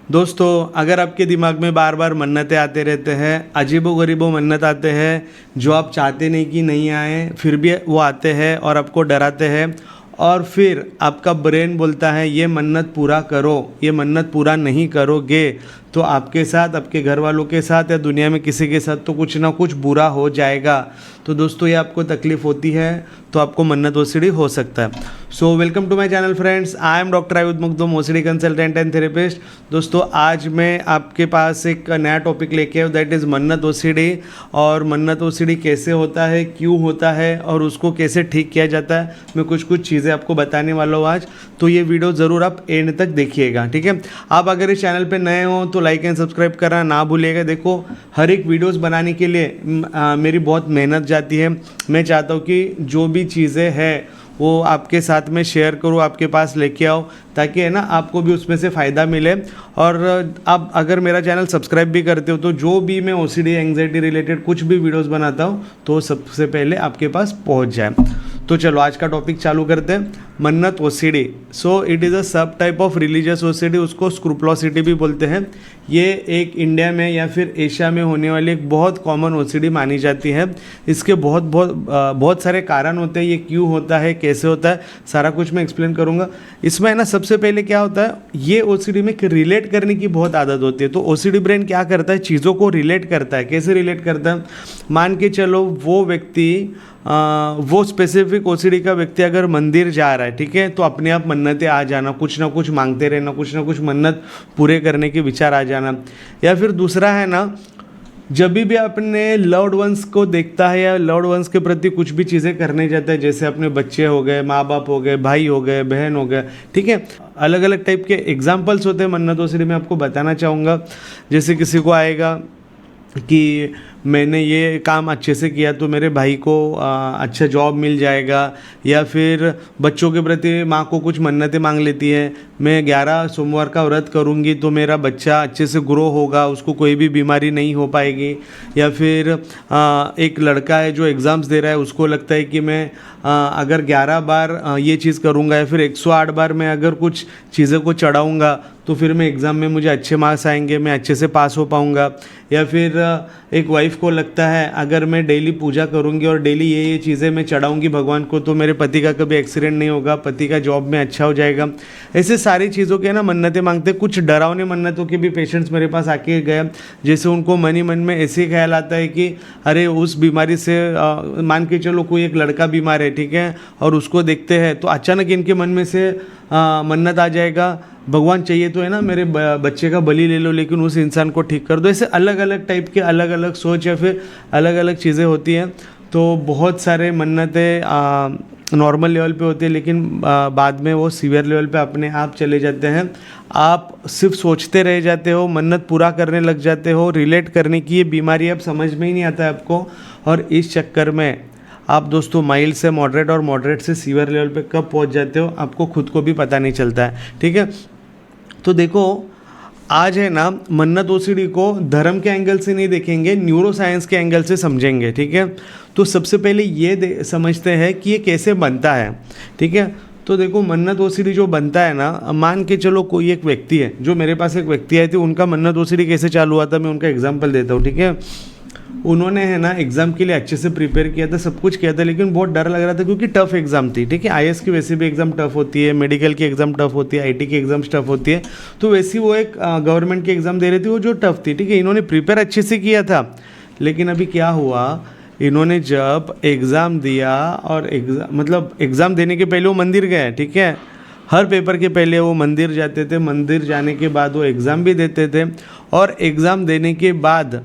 दोस्तों, अगर आपके दिमाग में बार बार मन्नतें आते रहते हैं, अजीबो-गरीबो मन्नत आते हैं जो आप चाहते नहीं कि नहीं आए, फिर भी वो आते हैं और आपको डराते हैं, और फिर आपका ब्रेन बोलता है ये मन्नत पूरा करो, ये मन्नत पूरा नहीं करोगे तो आपके साथ, आपके घर वालों के साथ या दुनिया में किसी के साथ तो कुछ ना कुछ बुरा हो जाएगा। तो दोस्तों, ये आपको तकलीफ़ होती है तो आपको मन्नत ओसीडी हो सकता है। So welcome to my channel friends, I am doctor Ayudh Mugdham, OCD consultant and therapist. दोस्तों, आज मैं आपके पास एक नया टॉपिक लेके आया, दैट इज़ मन्नत ओसीडी। और मन्नत ओसीडी कैसे होता है, क्यों होता है और उसको कैसे ठीक किया जाता है, मैं कुछ चीज़ें आपको बताने वाला हूँ आज। तो ये वीडियो ज़रूर आप एंड तक देखिएगा, ठीक है। आप अगर इस चैनल पर नए हो तो लाइक एंड सब्सक्राइब करना ना भूलिएगा। देखो, हर एक वीडियोस बनाने के लिए मेरी बहुत मेहनत जाती है। मैं चाहता हूँ कि जो भी चीज़ें हैं वो आपके साथ में शेयर करूँ, आपके पास लेके आओ, ताकि है ना आपको भी उसमें से फ़ायदा मिले। और आप अगर मेरा चैनल सब्सक्राइब भी करते हो तो जो भी मैं ओसीडी एंग्जाइटी रिलेटेड कुछ भी वीडियोस बनाता हूँ तो सबसे पहले आपके पास पहुँच जाए। तो चलो आज का टॉपिक चालू करते हैं। मन्नत OCD, so it is a सब टाइप ऑफ रिलीजियस ओसीडी, उसको स्क्रूपुलोसिटी भी बोलते हैं। ये एक इंडिया में या फिर एशिया में होने वाली एक बहुत कॉमन ओसीडी मानी जाती है। इसके बहुत सारे कारण होते हैं, ये क्यों होता है, कैसे होता है, सारा कुछ मैं एक्सप्लेन करूँगा। इसमें है ना, सबसे पहले क्या होता है, ये ओसीडी में रिलेट करने की बहुत आदत होती है। तो ओसीडी ब्रेन क्या करता है, चीज़ों को रिलेट करता है। कैसे रिलेट करता है, मान के चलो वो व्यक्ति वो स्पेसिफिक ओसीडी का व्यक्ति अगर मंदिर जा रहा है, ठीक है, तो अपने आप मन्नतें आ जाना, कुछ ना कुछ मांगते रहना, कुछ ना कुछ मन्नत पूरे करने के विचार आ जाना। या फिर दूसरा है ना, जब भी अपने लव्ड वंस को देखता है या लव्ड वंस के प्रति कुछ भी चीज़ें करने जाता है, जैसे अपने बच्चे हो गए, माँ बाप हो गए, भाई हो गए, बहन हो गए, ठीक है, अलग अलग टाइप के एग्जाम्पल्स होते हैं मन्नत ओसीडी में, आपको बताना चाहूँगा। जैसे किसी को आएगा कि मैंने ये काम अच्छे से किया तो मेरे भाई को अच्छा जॉब मिल जाएगा, या फिर बच्चों के प्रति माँ को कुछ मन्नतें मांग लेती है, मैं 11 सोमवार का व्रत करूँगी तो मेरा बच्चा अच्छे से ग्रो होगा, उसको कोई भी बीमारी नहीं हो पाएगी। या फिर एक लड़का है जो एग्ज़ाम्स दे रहा है, उसको लगता है कि मैं अगर 11 बार ये चीज़ करूँगा या फिर 108 बार मैं अगर कुछ चीज़ों को चढ़ाऊँगा तो फिर मैं एग्ज़ाम में मुझे अच्छे मार्क्स आएंगे, मैं अच्छे से पास हो पाऊँगा। या फिर एक वाइफ को लगता है अगर मैं डेली पूजा करूँगी और डेली ये चीज़ें मैं चढ़ाऊँगी भगवान को तो मेरे पति का कभी एक्सीडेंट नहीं होगा, पति का जॉब में अच्छा हो जाएगा। ऐसे सारी चीज़ों के ना मन्नतें मांगते। कुछ डरावने मन्नतों के भी पेशेंट्स मेरे पास आके गए, जैसे उनको मन ही मन में ऐसे ही ख्याल आता है कि अरे उस बीमारी से मान के चलो कोई एक लड़का बीमार है, ठीक है, और उसको देखते हैं तो अचानक इनके मन में से मन्नत आ जाएगा, भगवान चाहिए तो है ना मेरे बच्चे का बलि ले लो लेकिन उस इंसान को ठीक कर दो। ऐसे अलग अलग टाइप के अलग अलग सोच या फिर अलग अलग चीज़ें होती हैं। तो बहुत सारे मन्नतें नॉर्मल लेवल पे होती है, लेकिन बाद में वो सीवियर लेवल पे अपने आप चले जाते हैं। आप सिर्फ सोचते रह जाते हो, मन्नत पूरा करने लग जाते हो, रिलेट करने की ये बीमारी अब समझ में ही नहीं आता है आपको। और इस चक्कर में आप दोस्तों माइल्ड से मॉडरेट और मॉडरेट से सीवियर लेवल पे कब पहुंच जाते हो आपको खुद को भी पता नहीं चलता है, ठीक है। तो देखो, आज है ना, मन्नत ओसीडी को धर्म के एंगल से नहीं देखेंगे, न्यूरो साइंस के एंगल से समझेंगे, ठीक है। तो सबसे पहले ये समझते हैं कि ये कैसे बनता है, ठीक है। तो देखो, मन्नत ओसीडी जो बनता है ना, मान के चलो कोई एक व्यक्ति है, जो मेरे पास एक व्यक्ति आए थे, उनका मन्नत ओसीडी कैसे चालू हुआ था, मैं उनका एग्जाम्पल देता हूँ, ठीक है। उन्होंने है ना एग्ज़ाम के लिए अच्छे से प्रिपेयर किया था, सब कुछ किया था, लेकिन बहुत डर लग रहा था क्योंकि टफ एग्ज़ाम थी, ठीक है। आईएएस की वैसे भी एग्ज़ाम टफ होती है, मेडिकल की एग्ज़ाम टफ होती है, आईटी की एग्ज़ाम टफ होती है, तो वैसी वो एक गवर्नमेंट की एग्ज़ाम दे रही थी वो जो टफ थी, ठीक है। इन्होंने प्रिपेयर अच्छे से किया था, लेकिन अभी क्या हुआ, इन्होंने जब एग्ज़ाम दिया और एग्ज़ाम देने के पहले वो मंदिर गए, ठीक है। हर पेपर के पहले वो मंदिर जाते थे, मंदिर जाने के बाद वो एग्ज़ाम भी देते थे, और एग्ज़ाम देने के बाद,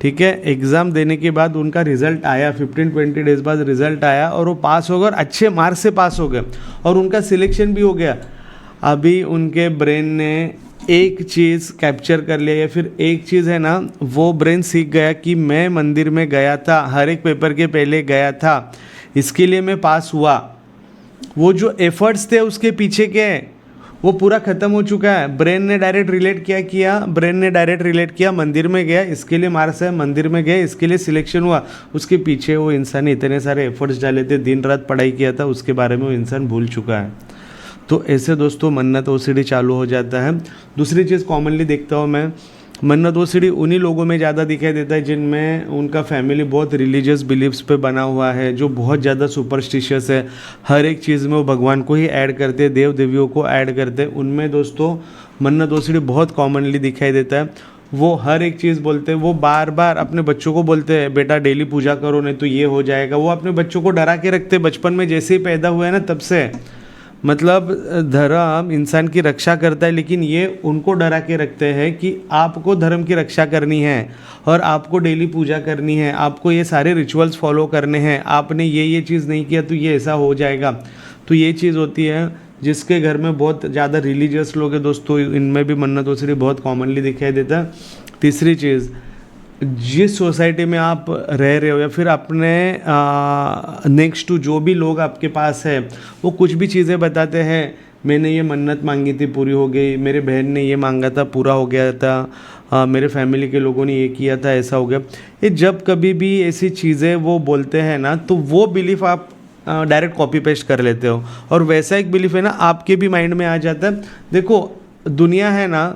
ठीक है, एग्ज़ाम देने के बाद उनका रिज़ल्ट आया, 15-20 डेज़ बाद रिज़ल्ट आया और वो पास हो गए और अच्छे मार्क्स से पास हो गए और उनका सिलेक्शन भी हो गया। अभी उनके ब्रेन ने एक चीज़ कैप्चर कर लिया, या फिर एक चीज़ है ना, वो ब्रेन सीख गया कि मैं मंदिर में गया था, हर एक पेपर के पहले गया था, इसके लिए मैं पास हुआ। वो जो एफर्ट्स थे उसके पीछे के वो पूरा ख़त्म हो चुका है। ब्रेन ने डायरेक्ट रिलेट किया, मंदिर में गया इसके लिए मार्क्स है, मंदिर में गए इसके लिए सिलेक्शन हुआ, उसके पीछे वो इंसान ने इतने सारे एफर्ट्स डाले थे, दिन रात पढ़ाई किया था, उसके बारे में वो इंसान भूल चुका है। तो ऐसे दोस्तों मन्नत ओसीडी चालू हो जाता है। दूसरी चीज़ कॉमनली देखता हूँ मैं, मन्नत ओसीडी उन्हीं लोगों में ज़्यादा दिखाई देता है जिनमें उनका फैमिली बहुत रिलीजियस बिलीव्स पे बना हुआ है, जो बहुत ज़्यादा सुपरस्टिशियस है, हर एक चीज़ में वो भगवान को ही ऐड करते हैं, देव देवियों को ऐड करते हैं। उनमें दोस्तों मन्नत ओसीडी बहुत कॉमनली दिखाई देता है। वो हर एक चीज़ बोलते हैं, वो बार बार अपने बच्चों को बोलते हैं बेटा डेली पूजा करो नहीं तो ये हो जाएगा। वो अपने बच्चों को डरा के रखते हैं बचपन में, जैसे ही पैदा हुए हैं ना तब से। मतलब धर्म इंसान की रक्षा करता है, लेकिन ये उनको डरा के रखते हैं कि आपको धर्म की रक्षा करनी है और आपको डेली पूजा करनी है, आपको ये सारे रिचुअल्स फॉलो करने हैं, आपने ये चीज़ नहीं किया तो ये ऐसा हो जाएगा। तो ये चीज़ होती है जिसके घर में बहुत ज़्यादा रिलीजियस लोग हैं दोस्तों, इनमें भी मन्नत ओसीडी बहुत कॉमनली दिखाई देता है। तीसरी चीज़, जिस सोसाइटी में आप रह रहे हो या फिर अपने नेक्स्ट टू जो भी लोग आपके पास है, वो कुछ भी चीज़ें बताते हैं, मैंने ये मन्नत मांगी थी पूरी हो गई, मेरे बहन ने ये मांगा था पूरा हो गया था, मेरे फैमिली के लोगों ने ये किया था ऐसा हो गया। ये जब कभी भी ऐसी चीज़ें वो बोलते हैं ना, तो वो बिलीफ आप डायरेक्ट कॉपी पेस्ट कर लेते हो और वैसा एक बिलीफ है ना आपके भी माइंड में आ जाता है। देखो दुनिया है ना,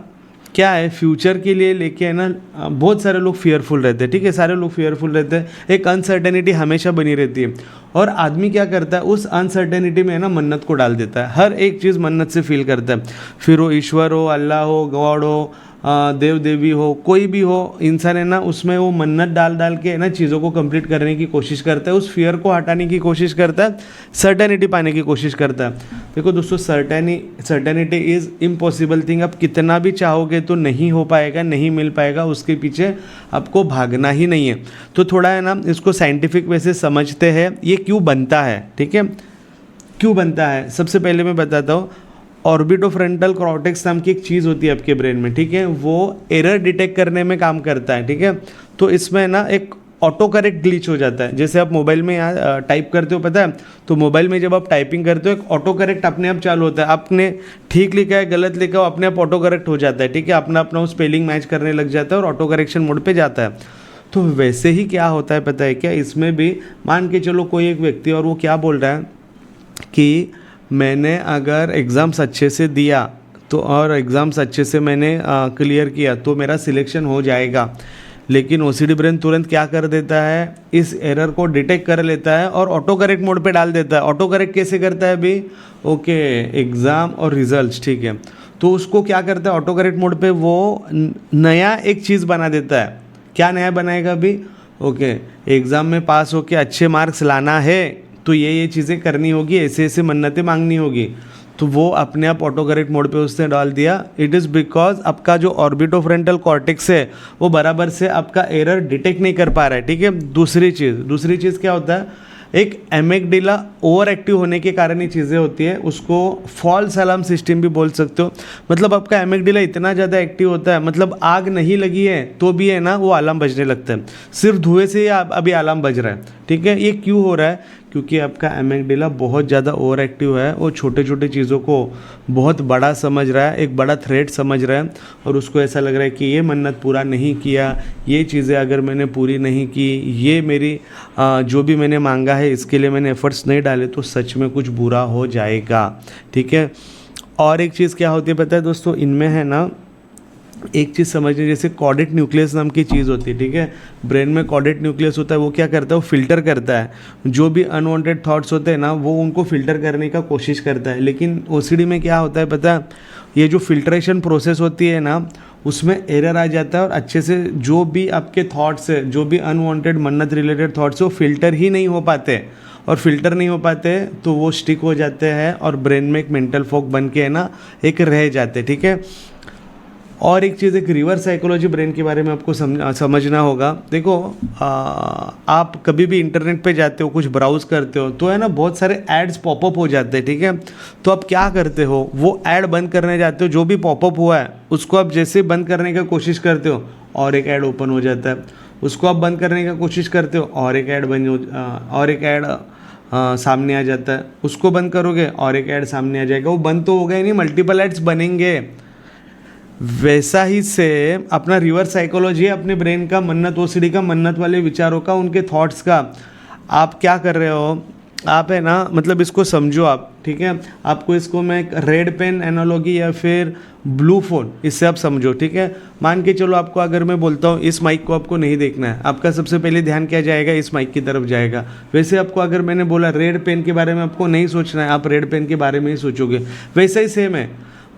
क्या है, फ्यूचर के लिए लेके है ना बहुत सारे लोग फियरफुल रहते हैं, ठीक है, सारे लोग फियरफुल रहते हैं, एक अनसर्टेनिटी हमेशा बनी रहती है। और आदमी क्या करता है, उस अनसर्टेनिटी में है ना मन्नत को डाल देता है, हर एक चीज़ मन्नत से फील करता है। फिर वो ईश्वर हो, अल्लाह हो, गॉड हो, देव देवी हो, कोई भी हो इंसान है ना, उसमें वो मन्नत डाल डाल के है ना चीज़ों को कंप्लीट करने की कोशिश करता है, उस फियर को हटाने की कोशिश करता है, सर्टेनिटी पाने की कोशिश करता है। देखो दोस्तों, सर्टेनिटी इज़ इम्पॉसिबल थिंग। आप कितना भी चाहोगे तो नहीं हो पाएगा, नहीं मिल पाएगा, उसके पीछे आपको भागना ही नहीं है। तो थोड़ा है ना इसको साइंटिफिक वे से समझते हैं, ये क्यों बनता है, ठीक है, क्यों बनता है। सबसे पहले मैं बताता हूँ, ऑर्बिटोफ्रंटल कॉर्टेक्स नाम की एक चीज़ होती है आपके ब्रेन में, ठीक है, वो एरर डिटेक्ट करने में काम करता है, ठीक है। तो इसमें ना एक ऑटो करेक्ट ग्लिच हो जाता है। जैसे आप मोबाइल में यहाँ टाइप करते हो, पता है, तो मोबाइल में जब आप टाइपिंग करते हो एक ऑटो करेक्ट अपने आप चालू होता है, आपने ठीक लिखा है गलत लिखा हो अपने आप ऑटो करेक्ट हो जाता है, ठीक है, अपना अपना वो स्पेलिंग मैच करने लग जाता है और ऑटो करेक्शन मोड पे जाता है। तो वैसे ही क्या होता है पता है क्या, इसमें भी मान के चलो कोई एक व्यक्ति और वो क्या बोल रहा है कि मैंने अगर एग्ज़ाम्स अच्छे से दिया तो और एग्ज़ाम्स अच्छे से मैंने क्लियर किया तो मेरा सिलेक्शन हो जाएगा। लेकिन ओसीडी ब्रेन तुरंत क्या कर देता है, इस एरर को डिटेक्ट कर लेता है और ऑटो करेक्ट मोड पे डाल देता है। ऑटो करेक्ट कैसे करता है अभी, ओके, एग्ज़ाम और रिजल्ट्स, ठीक है, तो उसको क्या करता है ऑटो करेक्ट मोड पे वो नया एक चीज़ बना देता है। क्या नया बनाएगा अभी, ओके, एग्ज़ाम में पास होके अच्छे मार्क्स लाना है तो ये चीज़ें करनी होगी, ऐसे ऐसे मन्नतें मांगनी होगी, तो वो अपने आप ऑटो करेक्ट मोड पे उसने डाल दिया। इट इज़ बिकॉज आपका जो ऑर्बिटोफ्रंटल कॉर्टेक्स है वो बराबर से आपका एरर डिटेक्ट नहीं कर पा रहा है, ठीक है। दूसरी चीज़ क्या होता है, एक एमिगडाला ओवर एक्टिव होने के कारण ये चीज़ें होती है, उसको फॉल्स अलार्म सिस्टम भी बोल सकते हो। मतलब आपका एमिगडाला इतना ज़्यादा एक्टिव होता है, मतलब आग नहीं लगी है तो भी है ना वो अलार्म बजने लगता है, सिर्फ धुएं से ही अभी अलार्म बज रहा है, ठीक है। ये क्यों हो रहा है, क्योंकि आपका एमिगडाला बहुत ज़्यादा ओवर एक्टिव है, वो छोटे छोटे चीज़ों को बहुत बड़ा समझ रहा है, एक बड़ा थ्रेट समझ रहा है, और उसको ऐसा लग रहा है कि ये मन्नत पूरा नहीं किया, ये चीज़ें अगर मैंने पूरी नहीं की, ये मेरी जो भी मैंने मांगा है इसके लिए मैंने एफर्ट्स नहीं डाले तो सच में कुछ बुरा हो जाएगा, ठीक है। और एक चीज़ क्या होती है पता है दोस्तों, इनमें है ना एक चीज़ समझिए, जैसे कॉर्डेट न्यूक्लियस नाम की चीज़ होती है, ठीक है, ब्रेन में कॉर्डेट न्यूक्लियस होता है, वो क्या करता है, वो फिल्टर करता है जो भी अनवांटेड थॉट्स होते हैं ना, वो उनको फिल्टर करने का कोशिश करता है। लेकिन ओसीडी में क्या होता है पता है, ये जो फिल्ट्रेशन प्रोसेस होती है ना उसमें एरर आ जाता है और अच्छे से जो भी आपके थॉट्स है, जो भी अनवांटेड मन्नत रिलेटेड थॉट्स है, वो फिल्टर ही नहीं हो पाते, और फिल्टर नहीं हो पाते तो वो स्टिक हो जाते हैं और ब्रेन में एक मेंटल फॉग बन के है ना एक रह जाते, ठीक है। और एक चीज़, एक रिवर्स साइकोलॉजी ब्रेन के बारे में आपको समझना होगा। देखो आप कभी भी इंटरनेट पे जाते हो, कुछ ब्राउज़ करते हो तो है ना बहुत सारे एड्स पॉपअप हो जाते हैं, ठीक है। तो आप क्या करते हो, वो ऐड बंद करने जाते हो, जो भी पॉपअप हुआ है उसको आप जैसे बंद करने का कोशिश करते हो और एक ऐड ओपन हो जाता है, उसको आप बंद करने का कोशिश करते हो और एक ऐड सामने आ जाता है, उसको बंद करोगे और एक ऐड सामने आ जाएगा। वो बंद तो हो गए नहीं, मल्टीपल एड्स बनेंगे। वैसा ही से अपना रिवर्स साइकोलॉजी है अपने ब्रेन का, मन्नत ओसीडी का, मन्नत वाले विचारों का, उनके थॉट्स का। आप क्या कर रहे हो, आप है ना मतलब इसको समझो आप, ठीक है। आपको इसको मैं एक रेड पेन एनालॉजी या फिर ब्लू फोन, इससे आप समझो, ठीक है। मान के चलो आपको अगर मैं बोलता हूँ इस माइक को आपको नहीं देखना है, आपका सबसे पहले ध्यान क्या जाएगा, इस माइक की तरफ जाएगा। वैसे आपको अगर मैंने बोला रेड पेन के बारे में आपको नहीं सोचना है, आप रेड पेन के बारे में ही सोचोगे। वैसा ही सेम है,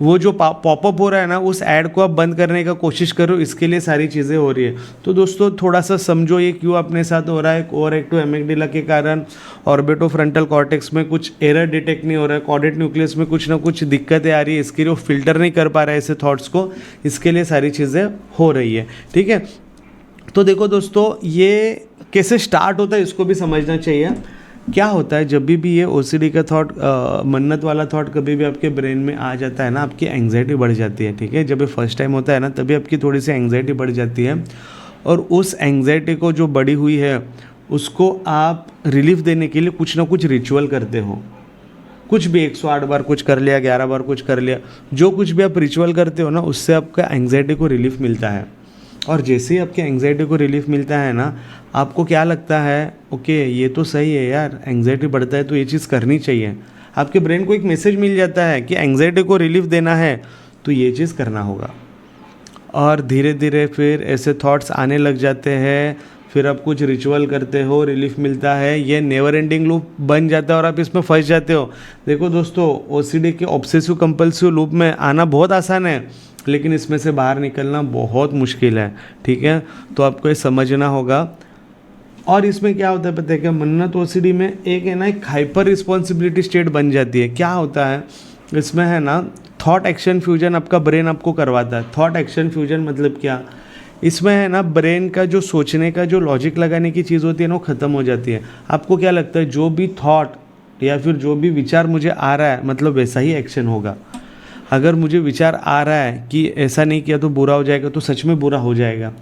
वो जो पॉपअप हो रहा है ना, उस ऐड को आप बंद करने का कोशिश करो, इसके लिए सारी चीज़ें हो रही है। तो दोस्तों थोड़ा सा समझो ये क्यों अपने साथ हो रहा है। ओवर एक्टिव एमिगडाला के कारण ऑर्बिटोफ्रंटल कॉर्टेक्स में कुछ एरर डिटेक्ट नहीं हो रहा है, कॉर्डेट न्यूक्लियस में कुछ ना कुछ दिक्कतें आ रही है, इसके लिए वो फिल्टर नहीं कर पा रहा है ऐसे थॉट्स को, इसके लिए सारी चीज़ें हो रही है, ठीक है। तो देखो दोस्तों, ये कैसे स्टार्ट होता है इसको भी समझना चाहिए। क्या होता है जब भी ये ओसीडी का थॉट, मन्नत वाला थॉट कभी भी आपके ब्रेन में आ जाता है ना, आपकी एंग्जाइटी बढ़ जाती है, ठीक है। जब ये फर्स्ट टाइम होता है ना, तभी आपकी थोड़ी सी एंग्जाइटी बढ़ जाती है, और उस एंग्जाइटी को जो बढ़ी हुई है उसको आप रिलीफ देने के लिए कुछ ना कुछ रिचुअल करते हो। कुछ भी 108 बार कुछ कर लिया, 11 बार कुछ कर लिया, जो कुछ भी आप रिचुअल करते हो ना, उससे आपका एंग्जाइटी को रिलीफ मिलता है। और जैसे ही आपके एंग्जाइटी को रिलीफ मिलता है ना, आपको क्या लगता है, ओके ये तो सही है यार, एंग्जाइटी बढ़ता है तो ये चीज़ करनी चाहिए। आपके ब्रेन को एक मैसेज मिल जाता है कि एंग्जाइटी को रिलीफ देना है तो ये चीज़ करना होगा। और धीरे धीरे फिर ऐसे थॉट्स आने लग जाते हैं, फिर आप कुछ रिचुअल करते हो, रिलीफ मिलता है, ये नेवर एंडिंग लूप बन जाता है और आप इसमें फंस जाते हो। देखो दोस्तों, ओसीडी के ऑब्सेसिव कंपल्सिव लूप में आना बहुत आसान है, लेकिन इसमें से बाहर निकलना बहुत मुश्किल है, ठीक है। तो आपको ये समझना होगा। और इसमें क्या होता है पता है क्या, मन्नत ओसीडी में एक है ना, एक हाइपर रिस्पॉन्सिबिलिटी स्टेट बन जाती है। क्या होता है इसमें है ना, थॉट एक्शन फ्यूजन आपका ब्रेन आपको करवाता है। थॉट एक्शन फ्यूजन मतलब क्या, इसमें है ना ब्रेन का जो सोचने का जो लॉजिक लगाने की चीज़ होती है ना, वो ख़त्म हो जाती है। आपको क्या लगता है, जो भी थॉट या फिर जो भी विचार मुझे आ रहा है, मतलब वैसा ही एक्शन होगा। अगर मुझे विचार आ रहा है कि ऐसा नहीं किया तो बुरा हो जाएगा, तो सच में बुरा हो जाएगा।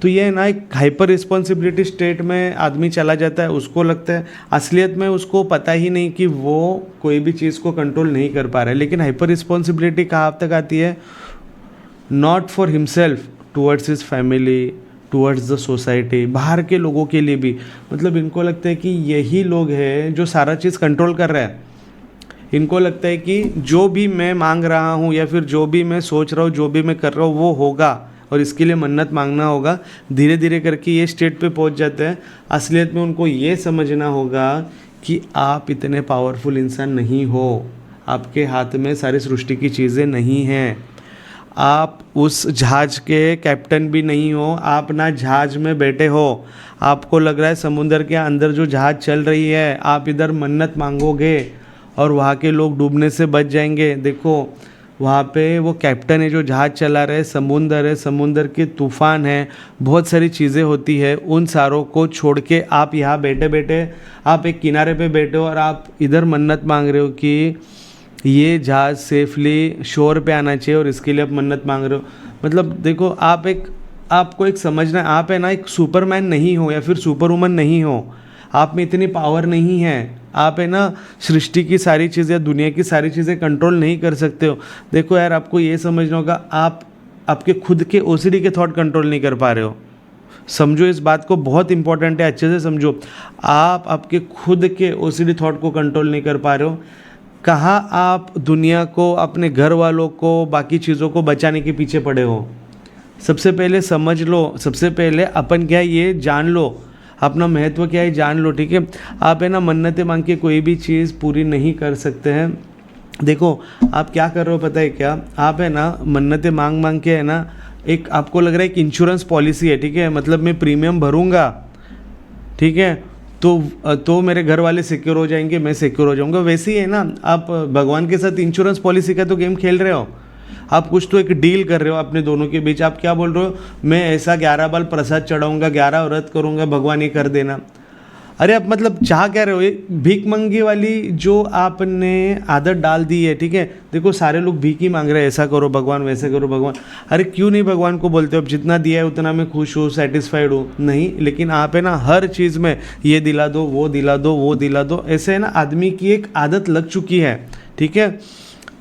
तो ये ना एक हाइपर रिस्पॉन्सिबिलिटी स्टेट में आदमी चला जाता है। उसको लगता है, असलियत में उसको पता ही नहीं कि वो कोई भी चीज़ को कंट्रोल नहीं कर पा रहा है। लेकिन हाइपर रिस्पॉन्सिबिलिटी कहाँ तक आती है, not for himself, towards his family, towards the society, बाहर के लोगों के लिए भी। मतलब इनको लगता है कि यही लोग हैं जो सारा चीज़ कंट्रोल कर रहे हैं। इनको लगता है कि जो भी मैं मांग रहा हूँ या फिर जो भी मैं सोच रहा हूँ, जो भी मैं कर रहा हूँ वो होगा, और इसके लिए मन्नत मांगना होगा। धीरे धीरे करके ये स्टेट पे पहुँच जाते हैं। असलियत में उनको ये समझना होगा कि आप इतने पावरफुल इंसान नहीं हो, आपके हाथ में सारी सृष्टि की चीज़ें नहीं हैं, आप उस जहाज़ के कैप्टन भी नहीं हो, आप ना जहाज़ में बैठे हो। आपको लग रहा है समुंदर के अंदर जो जहाज़ चल रही है, आप इधर मन्नत मांगोगे और वहाँ के लोग डूबने से बच जाएंगे। देखो वहाँ पे वो कैप्टन है जो जहाज़ चला रहे, समुंदर है, समुंदर के तूफ़ान है, बहुत सारी चीज़ें होती है। उन सारों को छोड़ के आप यहाँ बैठे बैठे, आप एक किनारे पे बैठे हो और आप इधर मन्नत मांग रहे हो कि ये जहाज़ सेफली शोर पे आना चाहिए, और इसके लिए आप मन्नत मांग रहे हो। मतलब देखो, आपको एक समझना है, आप है ना एक सुपरमैन नहीं हो या फिर सुपर वुमन नहीं हो, आप में इतनी पावर नहीं है। आप है ना सृष्टि की सारी चीज़ें, दुनिया की सारी चीज़ें कंट्रोल नहीं कर सकते हो। देखो यार, आपको ये समझना होगा, आप आपके खुद के ओसीडी के थॉट कंट्रोल नहीं कर पा रहे हो। समझो इस बात को, बहुत इंपॉर्टेंट है, अच्छे से समझो। आप आपके खुद के ओसीडी थॉट को कंट्रोल नहीं कर पा रहे हो। कहाँ आप दुनिया को, अपने घर वालों को, बाकी चीज़ों को बचाने के पीछे पड़े हो। सबसे पहले समझ लो, सबसे पहले अपन क्या है ये जान लो, अपना महत्व क्या है जान लो, ठीक है। आप है ना मन्नतें मांग के कोई भी चीज़ पूरी नहीं कर सकते हैं। देखो आप क्या कर रहे हो पता है क्या, आप है ना मन्नतें मांग मांग के है ना, एक आपको लग रहा है एक इंश्योरेंस पॉलिसी है, ठीक है। मतलब मैं प्रीमियम भरूंगा, ठीक है, तो मेरे घर वाले सिक्योर हो जाएंगे, मैं सिक्योर हो जाऊंगा। वैसे ही है ना, आप भगवान के साथ इंश्योरेंस पॉलिसी का तो गेम खेल रहे हो। आप कुछ तो एक डील कर रहे हो अपने दोनों के बीच। आप क्या बोल रहे हो, मैं ऐसा 11 बार प्रसाद चढ़ाऊंगा, 11 व्रत करूंगा, भगवान ये कर देना। अरे आप मतलब चाह क्या रहे हो, ये भीख मंगी वाली जो आपने आदत डाल दी है, ठीक है। देखो सारे लोग भीख ही मांग रहे हैं, ऐसा करो भगवान, वैसे करो भगवान। अरे क्यों नहीं भगवान को बोलते हो, अब जितना दिया है उतना मैं खुश हूँ, सेटिस्फाइड हूँ, नहीं। लेकिन आप है ना हर चीज़ में ये दिला दो, वो दिला दो, वो दिला दो, ऐसे है ना आदमी की एक आदत लग चुकी है, ठीक है।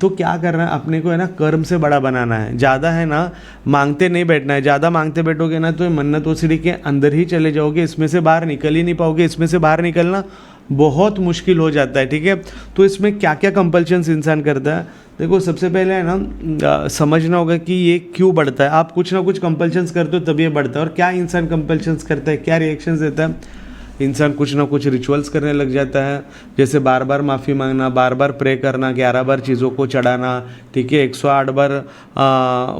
तो क्या करना है, अपने को है ना कर्म से बड़ा बनाना है। ज़्यादा है ना मांगते नहीं बैठना है। ज़्यादा मांगते बैठोगे ना तो मन्नत ओसीडी के अंदर ही चले जाओगे, इसमें से बाहर निकल ही नहीं पाओगे। इसमें से बाहर निकलना बहुत मुश्किल हो जाता है, ठीक है। तो इसमें क्या क्या कंपल्शंस इंसान करता है, देखो सबसे पहले है ना समझना होगा कि ये क्यों बढ़ता है। आप कुछ ना कुछ कंपल्शंस करते हो तभी ये बढ़ता है। और क्या इंसान कंपल्शंस करता है, क्या रिएक्शंस देता है, इंसान कुछ ना कुछ रिचुअल्स करने लग जाता है, जैसे बार बार माफ़ी मांगना, बार बार प्रे करना, 11 बार चीज़ों को चढ़ाना, ठीक है, 108 बार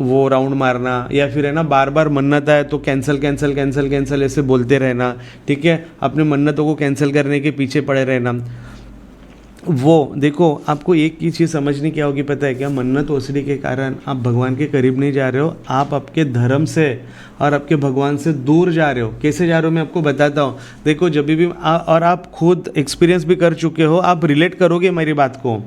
वो राउंड मारना, या फिर है ना बार बार मन्नत आए तो कैंसिल कैंसिल कैंसिल कैंसिल ऐसे बोलते रहना, ठीक है, अपने मन्नतों को कैंसिल करने के पीछे पड़े रहना। वो देखो, आपको एक ही चीज़ समझनी क्या होगी पता है क्या, मन्नत ओसडी के कारण आप भगवान के करीब नहीं जा रहे हो, आप आपके धर्म से और आपके भगवान से दूर जा रहे हो। कैसे जा रहे हो मैं आपको बताता हूँ। देखो जब भी और आप खुद एक्सपीरियंस भी कर चुके हो, आप रिलेट करोगे मेरी बात को।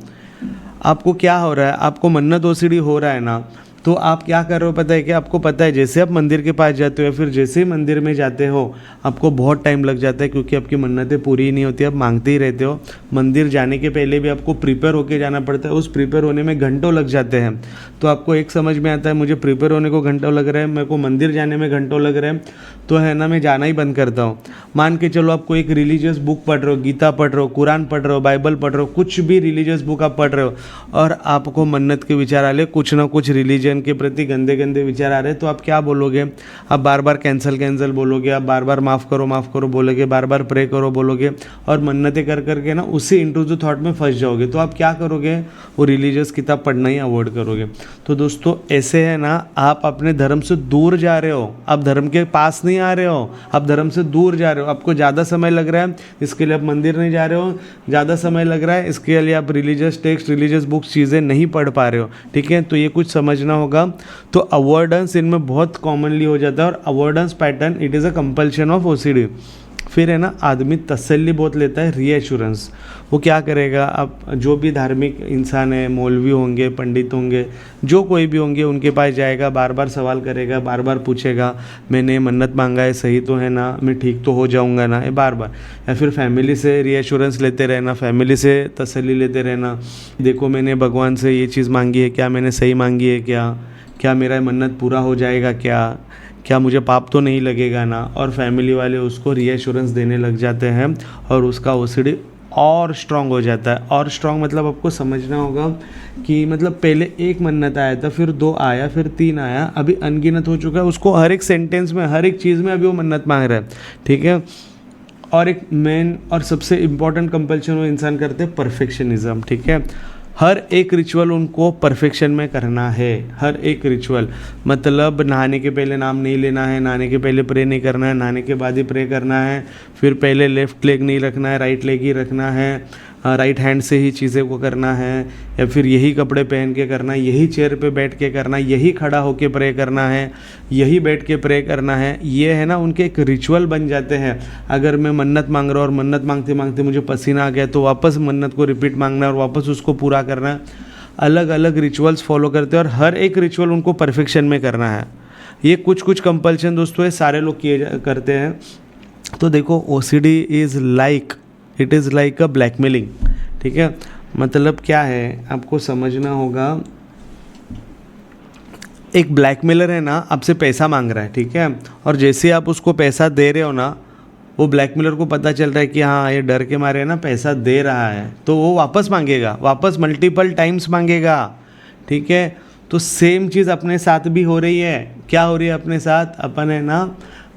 आपको क्या हो रहा है, आपको मन्नत ओसडी हो रहा है ना, तो आप क्या कर रहे हो पता है क्या, आपको पता है जैसे आप मंदिर के पास जाते हो या फिर जैसे ही मंदिर में जाते हो आपको बहुत टाइम लग जाता है, क्योंकि आपकी मन्नतें पूरी ही नहीं होती, आप मांगते ही रहते हो। मंदिर जाने के पहले भी आपको प्रिपेयर होके जाना पड़ता है, उस प्रिपेयर होने में घंटों लग जाते हैं। तो आपको एक समझ में आता है, मुझे प्रिपेयर होने को घंटों लग रहा है, मेरे को मंदिर जाने में घंटों लग रहे हैं, तो है ना मैं जाना ही बंद करता हूँ। मान के चलो आपको एक रिलीजियस बुक पढ़ रहे हो, गीता पढ़ रहे हो, कुरान पढ़ रहे हो, बाइबल पढ़ रहे हो, कुछ भी रिलीजियस बुक आप पढ़ रहे हो, और आपको मन्नत के विचार आ रहे, कुछ ना कुछ रिलीजन के प्रति गंदे गंदे विचार आ रहे हैं, तो आप क्या बोलोगे, आप बार बार कैंसिल कैंसिल बोलोगे, आप बार बार माफ़ करो बोलोगे, बार बार प्रे करो बोलोगे, और मन्नतें कर करके ना उसी इंट्रूसिव थॉट में फंस जाओगे। तो आप क्या करोगे, वो रिलीजियस किताब पढ़ना ही अवॉइड करोगे। तो दोस्तों ऐसे है ना, आप अपने धर्म से दूर जा रहे हो, आप धर्म के पास नहीं आ रहे हो, आप धर्म से दूर जा रहे हो। आपको ज़्यादा समय लग रहा है इसके लिए आप मंदिर नहीं जा रहे हो, ज़्यादा समय लग रहा है इसके लिए आप रिलीजियस टेक्स्ट, रिलीजियस बुक्स चीज़ें नहीं पढ़ पा रहे हो, ठीक है। तो ये कुछ समझना होगा। तो अवॉइडेंस इनमें बहुत कॉमनली हो जाता है, और avoidance pattern it is a compulsion of OCD. फिर है ना आदमी तसल्ली बहुत लेता है, रीएश्योरेंस। वो क्या करेगा, आप जो भी धार्मिक इंसान है, मौलवी होंगे, पंडित होंगे, जो कोई भी होंगे, उनके पास जाएगा, बार बार सवाल करेगा, बार बार पूछेगा मैंने मन्नत मांगा है सही तो है ना, मैं ठीक तो हो जाऊंगा ना, ये बार बार। या फिर फैमिली से रीएश्योरेंस लेते रहना, फैमिली से तसल्ली लेते रहना, देखो मैंने भगवान से ये चीज़ मांगी है, क्या मैंने सही मांगी है, क्या मेरा मन्नत पूरा हो जाएगा, क्या मुझे पाप तो नहीं लगेगा ना। और फैमिली वाले उसको रीएश्योरेंस देने लग जाते हैं, और उसका ओसीडी और स्ट्रांग हो जाता है। और स्ट्रांग मतलब आपको समझना होगा कि मतलब पहले एक मन्नत आया था, फिर 2 आया, फिर 3 आया, अभी अनगिनत हो चुका है, उसको हर एक सेंटेंस में, हर एक चीज़ में अभी वो मन्नत मांग रहा है, ठीक है। और एक मेन और सबसे इम्पॉर्टेंट कंपल्शन वो इंसान करते हैं, परफेक्शनिज्म, ठीक है। हर एक रिचुअल उनको परफेक्शन में करना है, हर एक रिचुअल। मतलब नहाने के पहले नाम नहीं लेना है, नहाने के पहले प्रे नहीं करना है, नहाने के बाद ही प्रे करना है, फिर पहले लेफ्ट लेग नहीं रखना है, राइट लेग ही रखना है, राइट हैंड से ही चीज़ें को करना है, या फिर यही कपड़े पहन के करना है, यही चेयर पे बैठ के करना है, यही खड़ा होके प्रे करना है, यही बैठ के प्रे करना है। ये है ना उनके एक रिचुअल बन जाते हैं। अगर मैं मन्नत मांग रहा हूँ और मन्नत मांगते मांगते मुझे पसीना आ गया, तो वापस मन्नत को रिपीट मांगना है और वापस उसको पूरा करना है। अलग अलग रिचुअल्स फॉलो करते हैं, और हर एक रिचुअल उनको परफेक्शन में करना है। ये कुछ कुछ कंपल्शन दोस्तों ये सारे लोग करते हैं। तो देखो OCD it is like a blackmailing, ठीक है। मतलब क्या है आपको समझना होगा, एक ब्लैकमेलर है ना आपसे पैसा मांग रहा है, ठीक है, और जैसे आप उसको पैसा दे रहे हो ना, वो ब्लैकमेलर को पता चल रहा है कि हाँ ये डर के मारे ना पैसा दे रहा है, तो वो वापस मांगेगा, वापस मल्टीपल टाइम्स मांगेगा, ठीक है। तो सेम चीज़ अपने साथ भी हो रही है। क्या हो रही है अपने साथ, अपन है ना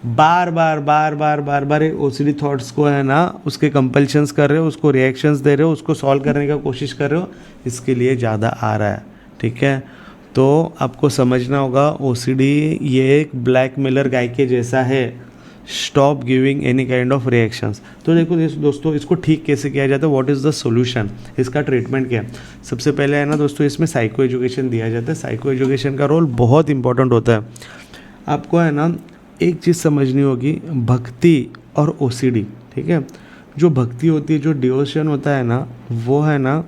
बार बार ओसीडी थॉट्स को है ना उसके कंपल्शंस कर रहे हो, उसको रिएक्शंस दे रहे हो, उसको सॉल्व करने का कोशिश कर रहे हो, इसके लिए ज़्यादा आ रहा है, ठीक है। तो आपको समझना होगा ओसीडी ये एक ब्लैकमेलर गाय के जैसा है। Stop giving any kind of reactions. तो देखो दोस्तों इसको ठीक कैसे किया जाता है, व्हाट इज़ द सॉल्यूशन, इसका ट्रीटमेंट क्या है। सबसे पहले है ना दोस्तों इसमें साइको एजुकेशन दिया जाता है। साइको एजुकेशन का रोल बहुत इंपॉर्टेंट होता है। आपको है ना एक चीज़ समझनी होगी, भक्ति और ओसीडी, ठीक है। जो भक्ति होती है, जो डिवोशन होता है ना, वो है ना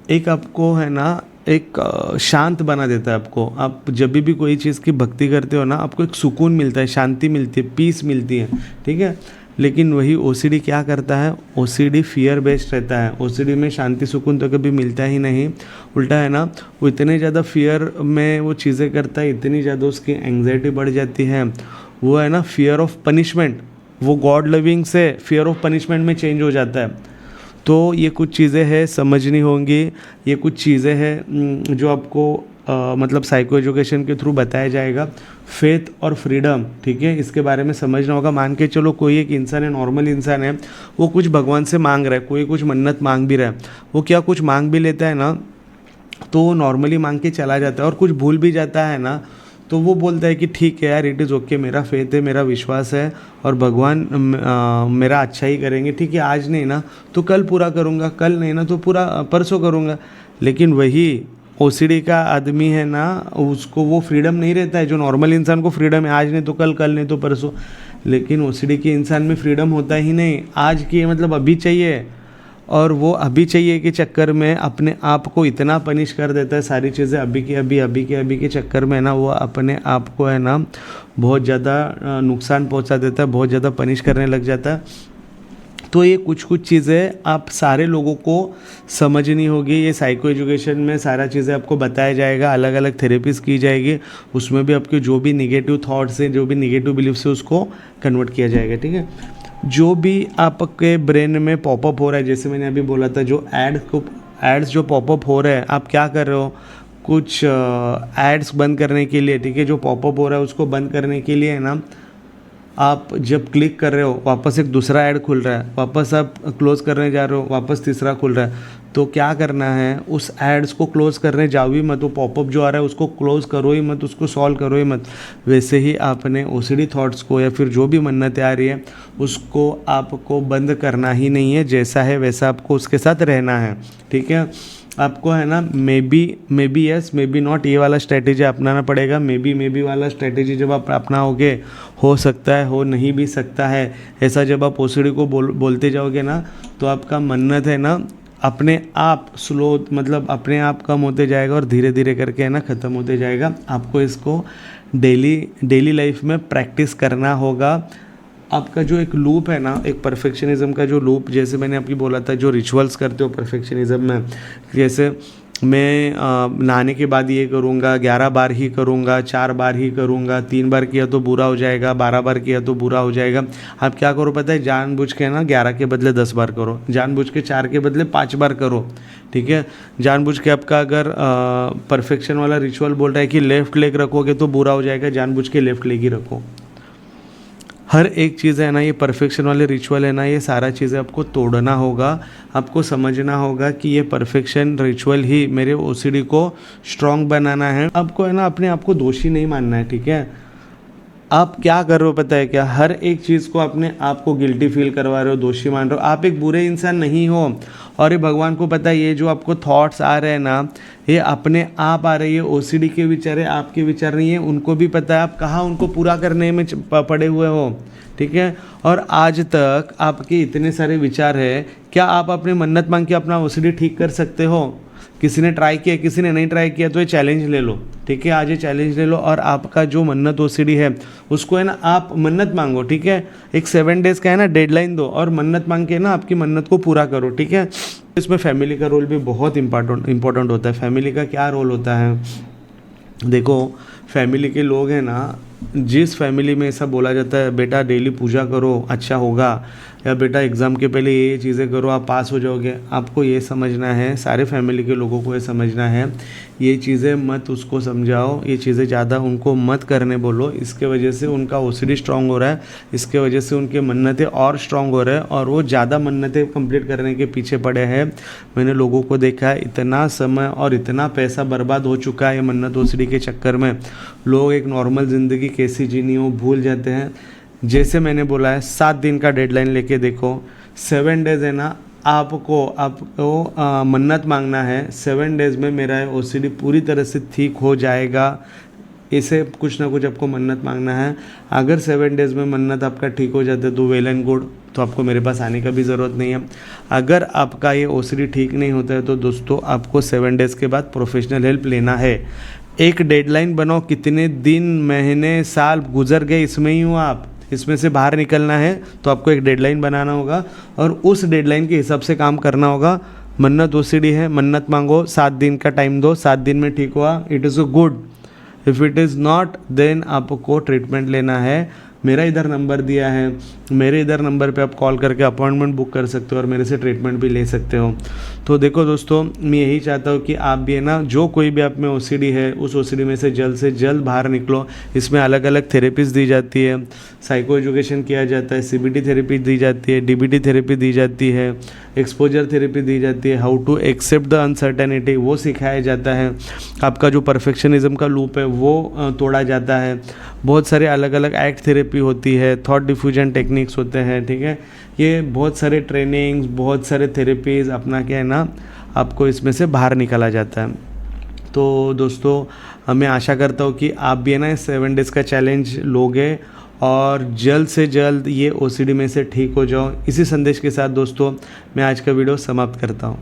एक आपको है ना एक शांत बना देता है आपको। आप जब भी कोई चीज़ की भक्ति करते हो ना, आपको एक सुकून मिलता है, शांति मिलती है, पीस मिलती है, ठीक है। लेकिन वही ओसीडी क्या करता है, ओसीडी फियर बेस्ड रहता है। ओसीडी में शांति सुकून तो कभी मिलता ही नहीं, उल्टा है ना वो इतने ज़्यादा फियर में वो चीज़ें करता है, इतनी ज़्यादा उसकी एंग्जाइटी बढ़ जाती है। वो है ना फियर ऑफ पनिशमेंट, वो गॉड लविंग से फियर ऑफ पनिशमेंट में चेंज हो जाता है। तो ये कुछ चीज़ें हैं समझनी होंगी, ये कुछ चीज़ें हैं जो आपको मतलब साइको एजुकेशन के थ्रू बताया जाएगा। फेथ और फ्रीडम, ठीक है, इसके बारे में समझना होगा। मान के चलो कोई एक इंसान है, नॉर्मल इंसान है, वो कुछ भगवान से मांग रहा है, कोई कुछ मन्नत मांग भी रहा है, वो क्या कुछ मांग भी लेता है ना, तो वो नॉर्मली मांग के चला जाता है और कुछ भूल भी जाता है ना, तो वो बोलता है कि ठीक है यार, इट इज़ ओके, मेरा फेथ है, मेरा विश्वास है और भगवान मेरा अच्छा ही करेंगे, ठीक है, आज नहीं ना तो कल पूरा करूँगा, कल नहीं ना तो पूरा परसों करूँगा। लेकिन वही ओसीडी का आदमी है ना, उसको वो फ्रीडम नहीं रहता है। जो नॉर्मल इंसान को फ्रीडम है, आज नहीं तो कल नहीं तो परसों। लेकिन ओसीडी के इंसान में फ्रीडम होता ही नहीं, आज की मतलब अभी चाहिए। और वो अभी चाहिए के चक्कर में अपने आप को इतना पनिश कर देता है, सारी चीज़ें अभी की अभी, अभी के अभी के चक्कर में ना वो अपने आप को है ना बहुत ज़्यादा नुकसान पहुंचा देता है, बहुत ज़्यादा पनिश करने लग जाता है। तो ये कुछ कुछ चीज़ें आप सारे लोगों को समझनी होगी। ये साइको एजुकेशन में सारा चीज़ें आपको बताया जाएगा, अलग अलग थेरेपीज़ की जाएगी, उसमें भी आपके जो भी निगेटिव थॉट्स हैं, जो भी निगेटिव बिलीफ्स है, उसको कन्वर्ट किया जाएगा, ठीक है। जो भी आपके ब्रेन में पॉपअप हो रहा है, जैसे मैंने अभी बोला था, जो एड्स जो पॉपअप हो रहे हैं, आप क्या कर रहे हो, कुछ एड्स बंद करने के लिए, ठीक है, जो पॉपअप हो रहा है उसको बंद करने के लिए है ना, आप जब क्लिक कर रहे हो वापस एक दूसरा ऐड खुल रहा है, वापस आप क्लोज़ करने जा रहे हो, वापस तीसरा खुल रहा है। तो क्या करना है, उस एड्स को क्लोज़ करने जाओ ही मत, वो पॉपअप जो आ रहा है उसको क्लोज़ करो ही मत, उसको सॉल्व करो ही मत। वैसे ही आपने ओसीडी थॉट्स को या फिर जो भी मन्नतें आ रही है उसको आपको बंद करना ही नहीं है, जैसा है वैसा आपको उसके साथ रहना है, ठीक है। आपको है ना may be yes may be not, ये वाला स्ट्रैटेजी अपनाना पड़ेगा। मे बी वाला स्ट्रैटेजी जब आप अपनाओगे, हो सकता है, हो नहीं भी सकता है, ऐसा जब आप ओसीडी को बोलते जाओगे ना, तो आपका मन्नत है ना अपने आप स्लो मतलब अपने आप कम होते जाएगा और धीरे धीरे करके है ना ख़त्म होते जाएगा। आपको इसको डेली लाइफ में प्रैक्टिस करना होगा। आपका जो एक लूप है ना, एक परफेक्शनिज्म का जो लूप, जैसे मैंने आपकी बोला था, जो रिचुअल्स करते हो परफेक्शनिज्म में, जैसे मैं नहाने के बाद ये करूँगा, 11 बार ही करूँगा, 4 बार ही करूँगा, 3 बार किया तो बुरा हो जाएगा, 12 बार किया तो बुरा हो जाएगा। आप क्या करो पता है, जानबूझ के ना 11 के बदले 10 बार करो, जानबूझ के 4 के बदले 5 बार करो, ठीक है। जानबूझ के आपका अगर परफेक्शन वाला रिचुअल बोल रहा है कि लेफ़्ट लेग रखोगे तो बुरा हो जाएगा, जानबूझ के लेफ़्ट लेग ही रखो। हर एक चीज़ है ना, ये परफेक्शन वाले रिचुअल है ना, ये सारा चीज़ें आपको तोड़ना होगा। आपको समझना होगा कि ये परफेक्शन रिचुअल ही मेरे ओसीडी को स्ट्रॉन्ग बनाना है। आपको है ना अपने आप को दोषी नहीं मानना है, ठीक है। आप क्या कर रहे हो पता है क्या, हर एक चीज़ को अपने आप को गिल्टी फील करवा रहे हो, दोषी मान रहे हो। आप एक बुरे इंसान नहीं हो, और ये भगवान को पता है, ये जो आपको थॉट्स आ रहे हैं ना, ये अपने आप आ रही है, ओसीडी के विचार है, आपके विचार नहीं है। उनको भी पता है आप कहाँ उनको पूरा करने में पड़े हुए हो, ठीक है। और आज तक आपके इतने सारे विचार है, क्या आप अपने मन्नत मांग के अपना ओसीडी ठीक कर सकते हो? किसी ने ट्राई किया, किसी ने नहीं ट्राई किया, तो ये चैलेंज ले लो, ठीक है। आज ये चैलेंज ले लो और आपका जो मन्नत ओसीडी है उसको है ना आप मन्नत मांगो, ठीक है। एक 7 डेज़ का है ना डेडलाइन दो और मन्नत मांग के ना आपकी मन्नत को पूरा करो, ठीक है। इसमें फैमिली का रोल भी बहुत इंपॉर्टेंट होता है। फैमिली का क्या रोल होता है, देखो फैमिली के लोग हैं ना, जिस फैमिली में ऐसा बोला जाता है बेटा डेली पूजा करो अच्छा होगा, या बेटा एग्ज़ाम के पहले ये चीज़ें करो आप पास हो जाओगे, आपको ये समझना है, सारे फैमिली के लोगों को ये समझना है, ये चीज़ें मत उसको समझाओ, ये चीज़ें ज़्यादा उनको मत करने बोलो। इसके वजह से उनका ओसीडी स्ट्रांग हो रहा है, इसके वजह से उनके मन्नतें और स्ट्रांग हो रहे हैं और वो ज़्यादा मन्नतें कंप्लीट करने के पीछे पड़े हैं। मैंने लोगों को देखा है, इतना समय और इतना पैसा बर्बाद हो चुका है ये मन्नत ओसीडी के चक्कर में। लोग एक नॉर्मल ज़िंदगी कैसी जीनी हो भूल जाते हैं। जैसे मैंने बोला है 7 दिन का डेडलाइन लेके देखो, 7 डेज़ है ना, आपको मन्नत मांगना है, 7 डेज़ में मेरा ओसीडी पूरी तरह से ठीक हो जाएगा। इसे कुछ ना कुछ आपको मन्नत मांगना है। अगर 7 डेज़ में मन्नत आपका ठीक हो जाता है तो वेल एंड गुड, तो आपको मेरे पास आने का भी ज़रूरत नहीं है। अगर आपका ये ओसीडी ठीक नहीं होता है तो दोस्तों आपको 7 डेज़ के बाद प्रोफेशनल हेल्प लेना है। एक डेडलाइन बनाओ, कितने दिन महीने साल गुजर गए इसमें ही हो आप, इसमें से बाहर निकलना है तो आपको एक डेडलाइन बनाना होगा और उस डेडलाइन के हिसाब से काम करना होगा। मन्नत ओसीडी है, मन्नत मांगो, 7 दिन का टाइम दो, 7 दिन में ठीक हुआ it is good, if it is not then आपको ट्रीटमेंट लेना है। मेरा इधर नंबर दिया है, मेरे इधर नंबर पे आप कॉल करके अपॉइंटमेंट बुक कर सकते हो और मेरे से ट्रीटमेंट भी ले सकते हो। तो देखो दोस्तों, मैं यही चाहता हूँ कि आप भी है ना, जो कोई भी आप में ओसीडी है उस ओसीडी में से जल्द बाहर निकलो। इसमें अलग अलग थेरेपीज़ दी जाती है, साइको एजुकेशन किया जाता है, सीबीटी थेरेपी दी जाती है, डीबीटी थेरेपी दी जाती है, एक्सपोजर थेरेपी दी जाती है, how to accept the uncertainty वो सिखाया जाता है, आपका जो परफेक्शनिज्म का लूप है वो तोड़ा जाता है। बहुत सारे अलग अलग एक्ट थेरेपी होती है, थॉट डिफ्यूजन टेक्निक्स होते हैं, ठीक है। ये बहुत सारे ट्रेनिंग्स, बहुत सारे थेरेपीज़ अपना क्या है ना, आपको इसमें से बाहर निकाला जाता है। तो दोस्तों, मैं आशा करता हूँ कि आप भी है ना 7 डेज़ का चैलेंज लोगे और जल्द से जल्द ये ओसीडी में से ठीक हो जाओ। इसी संदेश के साथ दोस्तों, मैं आज का वीडियो समाप्त करता हूँ।